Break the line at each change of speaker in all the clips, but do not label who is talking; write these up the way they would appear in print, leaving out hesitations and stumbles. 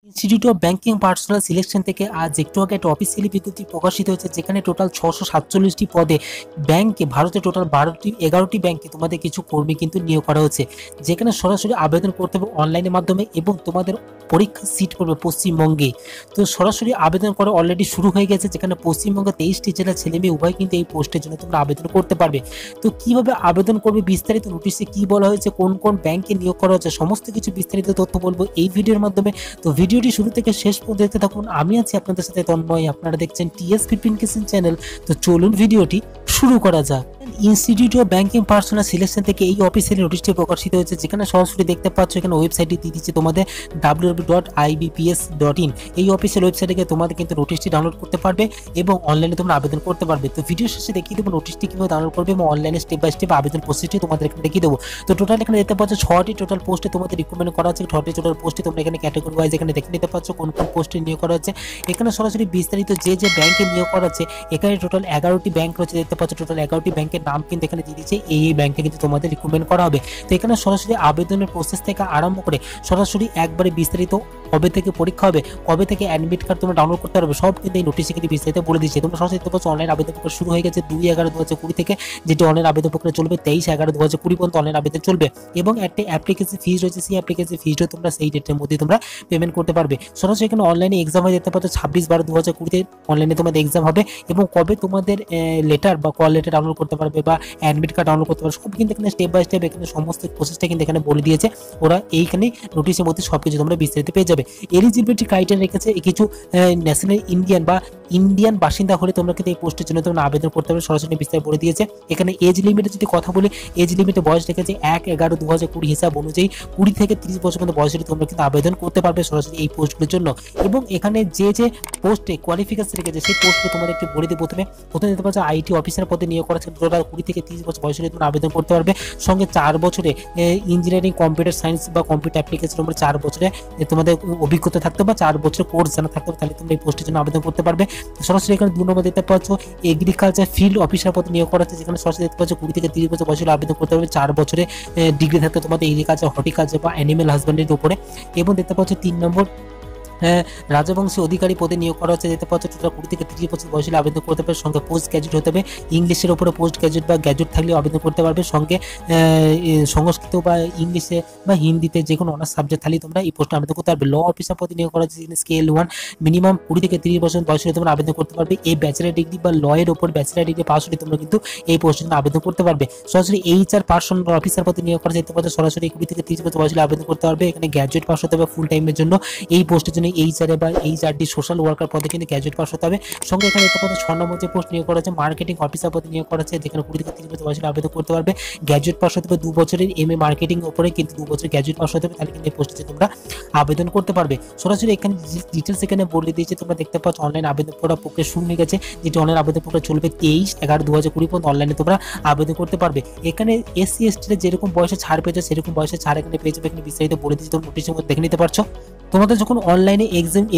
Institute of banking personal selection থেকে আজ একটু আগে একটা অফিসিয়ালি বিজ্ঞপ্তি প্রকাশিত হয়েছে, যেখানে টোটাল 647টি পদে ব্যাংকে ভারতে টোটাল 11টি ব্যাংকে তোমাদের কিছু কর্মী কিন্তু নিয়োগ করা হচ্ছে, যেখানে সরাসরি আবেদন করতে হবে অনলাইনের মাধ্যমে এবং তোমাদের পরীক্ষা সিট পড়বে পশ্চিমবঙ্গে। তো সরাসরি আবেদন করা অলরেডি শুরু হয়ে গেছে, যেখানে পশ্চিমবঙ্গে 23টি জেলার ছেলে মেয়ে উভয় কিন্তু এই পোস্টের জন্য তোমরা আবেদন করতে পারবে। তো কিভাবে আবেদন করবে, বিস্তারিত নোটিশে কি বলা হয়েছে, কোন কোন ব্যাংকে নিয়োগ করা হচ্ছে, সমস্ত কিছু বিস্তারিত তথ্য বলবো এই ভিডিওর মাধ্যমে। তো ভিডিওটি শুরু থেকে শেষ পর্যন্ত দেখতে থাকুন। আমি আছি আপনাদের সাথে তন্ময়, আপনারা দেখছেন টিএস ফিফটিন চ্যানেল। তো চলুন ভিডিওটি শুরু করা যাক। Institute of banking personal selection থেকে এই অফিসিয়ালি নোটিশটি প্রকাশিত হয়েছে, যেখানে সরাসরি দেখতে পাচ্ছ এখানে ওয়েবসাইটটি দিয়ে দিচ্ছে তোমাদের www.ibps.in। এই অফিসিয়াল ওয়েবসাইটে গিয়ে তোমাদের কিন্তু নোটিশটি ডাউনলোড করতে পারবে এবং অনলাইনে তোমরা আবেদন করতে পারবে। তো ভিডিও শেষে দেখিয়ে দেবো নোটিশটি কিভাবে ডাউনলোড করবে এবং অনলাইনে স্টেপ বাই স্টেপ আবেদন প্রসেসটি তোমাদের এখানে দেখিয়ে দেবো। তো টোটাল এখানে দেখতে পাচ্ছ 6টি টোটাল পোস্টে তোমাদের রিক্রুটমেন্ট করা আছে। 6টি টোটাল পোস্টে তোমরা এখানে ক্যাটাগরি ওয়াইজ এখানে দেখে নিতে পারছো কোন কোন পোস্টে নিয়োগ করা হচ্ছে। এখানে সরাসরি বিস্তারিত যে যে ব্যাংকে নিয়োগ করা আছে, এখানে টোটাল 11টি ব্যাংক রয়েছে। দেখতে পাচ্ছ টোটাল 11টি ব্যাংকের নাম কিন্তু এখানে দিয়ে দিচ্ছে, এই ব্যাংকে কিন্তু তোমাদের রিক্রুটমেন্ট করা হবে। তো এখানে সরাসরি আবেদনের প্রসেস থেকে আরম্ভ করে সরাসরি একবারে বিস্তারিত কবে থেকে পরীক্ষা হবে, কবে থেকে অ্যাডমিট কার্ড তোমরা ডাউনলোড করতে পারবে, সব কিন্তু এই নোটিশে কিন্তু বিস্তারিত বলে দিচ্ছে। তোমরা সরাসরি দেখতে পাচ্ছ অনলাইন আবেদন প্রক্রিয়া শুরু হয়ে গেছে 2/11/2020 থেকে, যেটি অনলাইন আবেদন প্রক্রিয়া চলবে 23/11/2020 পর্যন্ত অনলাইন আবেদন চলবে এবং একটা অ্যাপ্লিকেশন ফিজ রয়েছে। সেই অ্যাপ্লিকেশন ফিজটা তোমরা সেই ডেটের মধ্যে তোমরা পেমেন্ট করতে পারবে। সরাসরি এখানে অনলাইনে এক্সাম হয়ে দেখতে পাচ্ছ 26/12/2020 অনলাইনে তোমাদের এক্সাম হবে এবং কবে তোমাদের লেটার বা কল লেটার ডাউনলোড করতে পারবে বা অ্যাডমিট কার্ড ডাউনলোড করতে পারবে, সব কিন্তু এখানে স্টেপ বাই স্টেপ এখানে সমস্ত প্রসেসটা কিন্তু এখানে বলে দিয়েছে ওরা। এইখানে নোটিশের মধ্যে সবকিছু তোমরা বিস্তারিত পেয়ে যাবে। এলিজিবিলিটি ক্রাইটেরিয়া রেখেছে কিছু ন্যাশনাল ইন্ডিয়ান বাসিন্দা হলে তোমরা কিন্তু এই পোস্টের জন্য তোমরা আবেদন করতে পারবে, সরাসরি বিস্তারিত বলে দিয়েছে। এখানে এজ লিমিটের যদি কথা বলি, এজ লিমিটে বয়স রেখেছে 1/11/2020 হিসাব অনুযায়ী 20 থেকে 30 বছর পর্যন্ত বয়সে তোমরা কিন্তু আবেদন করতে পারবে সরাসরি এই পোস্টগুলোর জন্য। এবং এখানে যে যে পোস্টে কোয়ালিফিকেশন রেখেছে সেই পোস্টে তোমাদের একটু বলে দিই। প্রথমে দেখতে পাচ্ছ আইটি অফিসার পদে নিয়োগ করা আছে, টোটাল 20 থেকে 30 বছর বয়সে তোমরা আবেদন করতে পারবে। সঙ্গে 4 বছরে ইঞ্জিনিয়ারিং কম্পিউটার সায়েন্স বা কম্পিউটার অ্যাপ্লিকেশন তোমরা 4 বছরে তোমাদের অভিজ্ঞতা থাকতে বা 4 বছর কোর্স জানা থাকতে, তাহলে তোমরা এই পোস্টের জন্য আবেদন করতে পারবে। সরাসরি এখানে 2 নম্বর দেখতে পাচ্ছ এগ্রিকালচার ফিল্ড অফিসার পদে নিয়োগ করা আছে, যেখানে সরাসরি দেখতে পাচ্ছ 20 থেকে 30 বছর বয়সে আবেদন করতে পারবে। 4 বছরে ডিগ্রি থাকতে তোমাদের এগ্রিকালচার, হর্টিকালচার বা অ্যানিমেল হাজবেন্ডারির উপরে। এবং দেখতে পাচ্ছ 3 নম্বর রাজবংশী অধিকারী পদে নিয়োগ করা হচ্ছে। দেখতে পাচ্ছ টোটাল 20 থেকে 30 বছর বয়সে আবেদন করতে পারবে। সঙ্গে পোস্ট গ্র্যাজুয়েট হতে হবে, ইংলিশের উপরে পোস্ট গ্র্যাজুয়েট বা গ্র্যাজুয়েট থাকলে আবেদন করতে পারবে। সঙ্গে সংস্কৃত বা ইংলিশে বা হিন্দিতে যে কোনো অনার্স সাবজেক্ট থাকলে তোমরা এই পোস্টে আবেদন করতে পারবে। ল অফিসার পদে নিয়োগ করা হচ্ছে, স্কেল 1 মিনিমাম 20 থেকে 30 বছর বয়সে তোমরা আবেদন করতে পারবে। এই ব্যাচেলার ডিগ্রি বা ল এর উপর ব্যাচেলার ডিগ্রি পাস হলে তোমরা কিন্তু এই পোস্টের জন্য আবেদন করতে পারবে। সরাসরি এইচআর পার্সোনাল অফিসার পদে নিয়োগ করা যেতে পারে, সরাসরি 20 থেকে 30 বছর বয়সে আবেদন করতে পারবে। এখানে গ্র্যাজুয়েট পাস হতে হবে ফুল টাইমের জন্য। এই পোস্টের জন্য এইচআর বা এইচআরডি সোশ্যাল ওয়ার্কার পদে কিন্তু গ্র্যাজুয়েট পাস হতে হবে। সঙ্গে এখানে দেখতে পাচ্ছ 6 নম্বর যে পোস্ট নিয়োগ করা হচ্ছে মার্কেটিং অফিসার পদে নিয়োগ করা হচ্ছে, যেখানে 20 থেকে 30 বছর বয়সে আবেদন করতে পারবে। গ্র্যাজুয়েট পাস হতে হবে 2 বছরের এমএ মার্কেটিং উপরে, কিন্তু 2 বছরের গ্র্যাজুয়েট পাস হতে হবে, তাহলে কিন্তু এই পোস্টে তোমরা আবেদন করতে পারবে। সরাসরি এখানে ডিটেলস এখানে বলে দিয়েছে। তোমরা দেখতে পাচ্ছ অনলাইন আবেদন করা প্রক্রিয়া শুরু হয়ে গেছে, যেটি অনলাইন আবেদন প্রক্রিয়া চলবে 23/11/2020 পর্যন্ত অনলাইনে তোমরা আবেদন করতে পারবে। এখানে এসসি এসটির যেরকম বয়সে ছাড় পেয়েছে সেরকম বয়সে ছাড় এখানে পেয়ে যাবে। এখানে বিস্তারিত বলে দিয়েছে, তোমরা নোটিশের মধ্যে দেখে নিতে পারছো। তোমাদের যখন অনলাইনে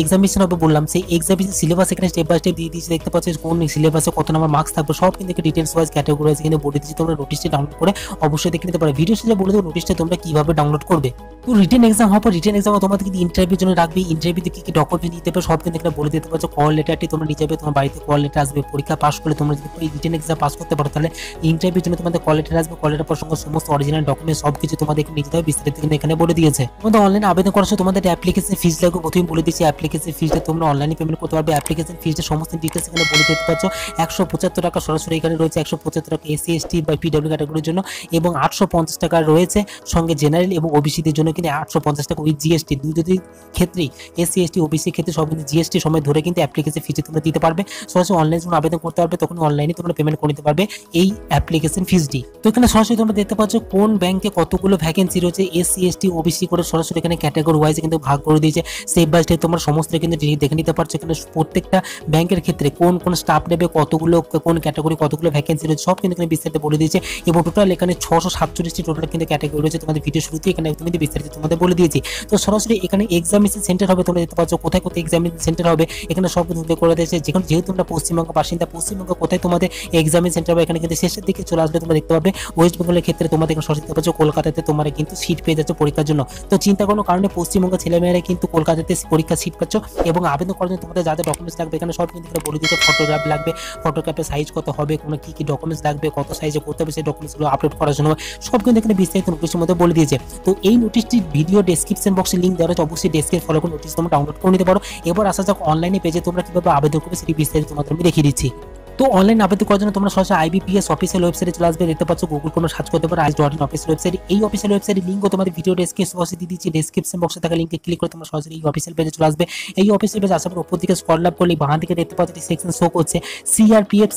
এক্সামিনেশন হবে বললাম, সেই এক্সামিনেশন সিলেবাস এখানে স্টেপ বাই স্টেপ দিয়ে দিয়েছে। দেখতে পাচ্ছ কোন সিলেবাসে কত নাম্বার মার্কস থাকবে, সব কিন্তু ডিটেলস ওয়াইজ ক্যাটাগরি ওয়াইজ এখানে বলে দিয়েছে। তোমরা নোটিশটি ডাউনলোড করে অবশ্যই দেখে নিতে পারো। ভিডিও শেষে বলে দেবো নোটিশটা তোমরা কিভাবে ডাউনলোড করবে। তো রিটেন এক্সাম হওয়ার পর রিটেন এক্সাম তোমাদের কিন্তু ইন্টারভিউর জন্য রাখবে। ইন্টারভিউতে কি কি ডকুমেন্ট নিতে হবে সব কিন্তু এখানে বলে দিতে পারছো। কল লেটারটি তোমরা নিয়ে যাবে, তোমার বাড়িতে কল লেটার আসবে। পরীক্ষা পাস করলে তোমরা যদি এই রিটেন এক্সাম পাস করতে পারো, তাহলে ইন্টারভিউর জন্য তোমাদের কল লেটার আসবে। কল লেটার পর সঙ্গে সমস্ত অরিজিনাল ডকুমেন্ট সব কিছু তোমাদের নিয়ে যেতে হবে, বিস্তারিত কিন্তু এখানে বলে দিয়েছে। তোমাদের অনলাইনে আবেদন করার সময় তোমাদের অ্যাপ্লিকেশন ফিজ লাগবে। প্রথমে বলে দিচ্ছি অ্যাপ্লিকেশন ফিজটা তোমরা অনলাইনে পেমেন্ট করতে পারবে। অ্যাপ্লিকেশন ফিজের সমস্ত ডিটেলস এখানে বলে দিতে পারছো। 175 টাকা সরাসরি এখানে রয়েছে, 175 টাকা এসসি এসটি বা পিডব্লিউ ক্যাটাগরির জন্য, এবং 850 টাকা রয়েছে সঙ্গে জেনারেল এবং ওবিসিদের জন্য কিন্তু 850 টাকা উইথ জিএসটি। দুই ক্ষেত্রেই এসসি এসটি ওবিসি ক্ষেত্রে সব কিন্তু জিএসটি সময় ধরে কিন্তু অ্যাপ্লিকেশন ফিজ তোমরা দিতে পারবে। সরাসরি অনলাইনে যখন আবেদন করতে পারবে তখন অনলাইনে তোমরা পেমেন্ট করে নিতে পারবে এই অ্যাপ্লিকেশন ফিজটি। তো এখানে সরাসরি তোমরা দেখতে পাচ্ছ কোন ব্যাংকে কতগুলো ভ্যাকেন্সি রয়েছে, এসসি এসটি ওবিসি করে সরাসরি এখানে ক্যাটাগরি ওয়াইজ কিন্তু ভাগ করে দিয়েছে। স্টেপ বাই স্টেপ তোমরা সমস্ত কিন্তু দেখে নিতে পারছো। এখানে প্রত্যেকটা ব্যাংকের ক্ষেত্রে কোন কোন স্টাফ নেবে, কতগুলো কোন ক্যাটাগরি কতগুলো ভ্যাকেন্সি রয়েছে সব কিন্তু এখানে বিস্তারিত বলে দিয়েছে। এবং টোটাল এখানে 647টি টোটাল কিন্তু ক্যাটাগরি রয়েছে। তোমাদের ভিডিও শুরুতে এখানে তুমি বিস্তারিত তোমাদের বলে দিয়েছি। তো সরাসরি এখানে এক্সামিনেশন সেন্টার হবে, তোমরা দেখতে পাচ্ছ কোথায় কোথায় এক্সামিনেশন সেন্টার হবে এখানে সব কিছু উল্লেখ করে দিয়েছে। যেহেতু তোমরা পশ্চিমবঙ্গ বাসিন্দা, পশ্চিমবঙ্গ কোথায় তোমাদের এক্সামিনেশন সেন্টার হবে এখানে কিন্তু শেষের দিকে চলে আসবে। তোমরা দেখতে পাবে ওয়েস্ট বেঙ্গলের ক্ষেত্রে তোমাদের এখানে সরাসরি দেখতে পাচ্ছ কলকাতাতে তোমরা কিন্তু সিট পেয়ে যাচ্ছে পরীক্ষার জন্য। তো চিন্তা কোনো কারণে পশ্চিমবঙ্গের ছেলেমেয়েরা কিন্তু কলকাতাতে টিএসসি পরীক্ষা সিট পাচ্ছ। এবং আবেদন করার জন্য তোমাদের যা যা ডকুমেন্টস লাগবে এখানে সব কিন্তু বলে দিতে, ফটোগ্রাফ লাগবে, ফটোগ্রাফের সাইজ কত হবে, কোনো কী কী ডকুমেন্টস লাগবে, কত সাইজে করতে হবে সেই ডকুমেন্টসগুলো আপলোড করার জন্য সব কিন্তু এখানে বিস্তারিত নোটিশের মধ্যে বলে দিয়েছে। তো এই নোটিশটির ভিডিও ডেসক্রিপশন বক্সে লিঙ্ক দেওয়া রয়েছে, অবশ্যই ডেসক্রিপশন ফলো করে নোটিশ তোমরা ডাউনলোড করে নিতে পারো। এবার আসা যাক অনলাইনে পেজে তোমরা কিভাবে আবেদন করবে সেটি বিস্তারিত তোমাদের আমি দেখিয়ে দিচ্ছি। তো অনলাইন আবেদন করার জন্য তোমরা সরাসরি আইবিপিএস অফিসিয়াল ওয়েবসাইটে চলে আসবে, দেখতে পাচ্ছ গুগল কোনো সার্চ করতে পারো ICE.in অফিসিয়াল ওয়েবসাইট। এই অফিসিয়াল ওয়েবসাইটের লিঙ্কও তোমাদের ভিডিও ডেসক্রিপশন বক্সে দিয়ে দিচ্ছি, ডেসক্রিপশন বক্সে থাকা লিঙ্কে ক্লিক করে তোমরা সরাসরি এই অফিসিয়াল পেজে চলে আসবে। এই অফিসিয়াল পেজ আসার পর উপর দিকে স্ক্রল আপ করলে বাঁ দিকে দেখতে পাচ্ছ একটি সেকশন শো করছে CRPF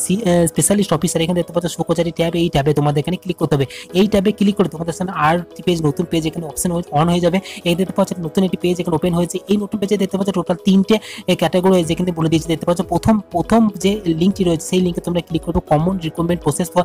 স্পেশালিস্ট অফিসার, এখানে দেখতে পাচ্ছ শো করছে ট্যাব, এই ট্যাবে তোমাদের এখানে ক্লিক করতে হবে। এই ট্যাবে ক্লিক করে তোমাদের সামনে আর পেজ, নতুন পেজ এখানে অপশন অন হয়ে যাবে। এই দেখতে পাচ্ছ নতুন একটি পেজ এখানে ওপেন হয়েছে। এই নতুন পেজে দেখতে পাচ্ছ টোটাল 3টে ক্যাটাগরি যেখানে বলে দিয়েছি, দেখতে পাচ্ছ প্রথম যে লিঙ্কটি রয়েছে সেই লিঙ্কে তোমরা ক্লিক করবে common recruitment process for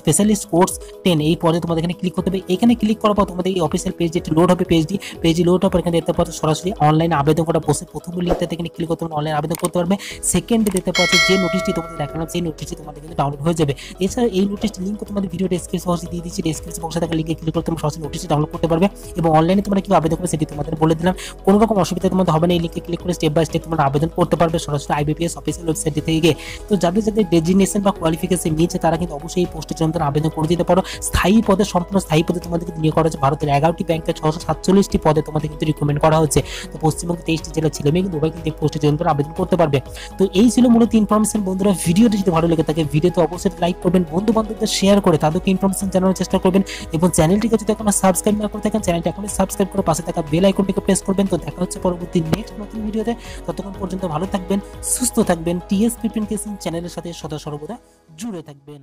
specialist course 10, এই পদে তোমাদের এখানে ক্লিক করতে হবে। এখানে ক্লিক করার পর তোমাদের এই অফিসিয়াল পেজ যেটি লোড হবে, পেজটি লোড হওয়ার পর এখানে দেখতে পাচ্ছ সরাসরি অনলাইনে আবেদন করা প্রসেস, প্রথম লিঙ্কটাতে এখানে ক্লিক করতে অনলাইন আবেদন করতে পারবে। সেকেন্ডে দেখতে পাচ্ছ যে নোটিশটি তোমাদের দেখালাম সেই নোটিশটি তোমাদের কিন্তু ডাউনলোড হয়ে যাবে। এছাড়া এই নোটিশটি লিঙ্ক তোমাদের ভিডিও ডেসক্রিপশন বক্সে দিয়ে দিচ্ছি, ডেসক্রিপশন বক্সে থাকা লিঙ্কে ক্লিক করে তোমরা সরাসরি নোটিশটি ডাউনলোড করতে পারবে এবং অনলাইনে তোমরা কিভাবে আবেদন করবে সেটি তোমাদের বলে দিলাম। কোনো রকম অসুবিধা তোমাদের হবে না, এই লিঙ্কে ক্লিক করে স্টেপ বাই স্টেপ তোমরা আবেদন করতে পারবে সরাসরি আইবিপিএস অফিসিয়াল ওয়েবসাইট থেকে গিয়ে। তো যাদের ডেজিগনেশন বা কোয়ালিফিকেশন নিয়েছে তারা কিন্তু অবশ্যই এই পোস্টের জন্য আবেদন করে দিতে পারো। স্থায়ী পদে, সম্পূর্ণ স্থায়ী পদে তোমাদেরকে নিয়োগ করা হচ্ছে। ভারতের 11টি ব্যাংকে 647টি পদে তোমাদের কিন্তু রিক্রুটমেন্ট করা হচ্ছে। তো পশ্চিমবঙ্গে 23টি জেলা ছেলে মেয়ে কিন্তু উভয় কিন্তু এই পোস্টের জন্য আবেদন করতে পারবে। তো এই ছিল মূলত ইনফরমেশন। বন্ধুরা ভিডিওটি যদি ভালো লেগে থাকে ভিডিওতে অবশ্যই লাইক করবেন, বন্ধু বান্ধবদের শেয়ার করে তাদেরকে ইনফরমেশন জানানোর চেষ্টা করবেন এবং চ্যানেলটিকে যদি এখনো সাবস্ক্রাইব না করে থাকেন চ্যানেলটি এখনই সাবস্ক্রাইব করে পাশে থাকা বেল আইকনটিকে প্রেস করবেন। তো দেখা হচ্ছে পরবর্তী নেক্সট নতুন ভিডিওতে। ততক্ষণ পর্যন্ত ভালো থাকবেন, সুস্থ থাকবেন, টিএসপি প্রিন্টেশন চ্যানেলের সাথে সদা সর্বদা জুড়ে থাকবেন।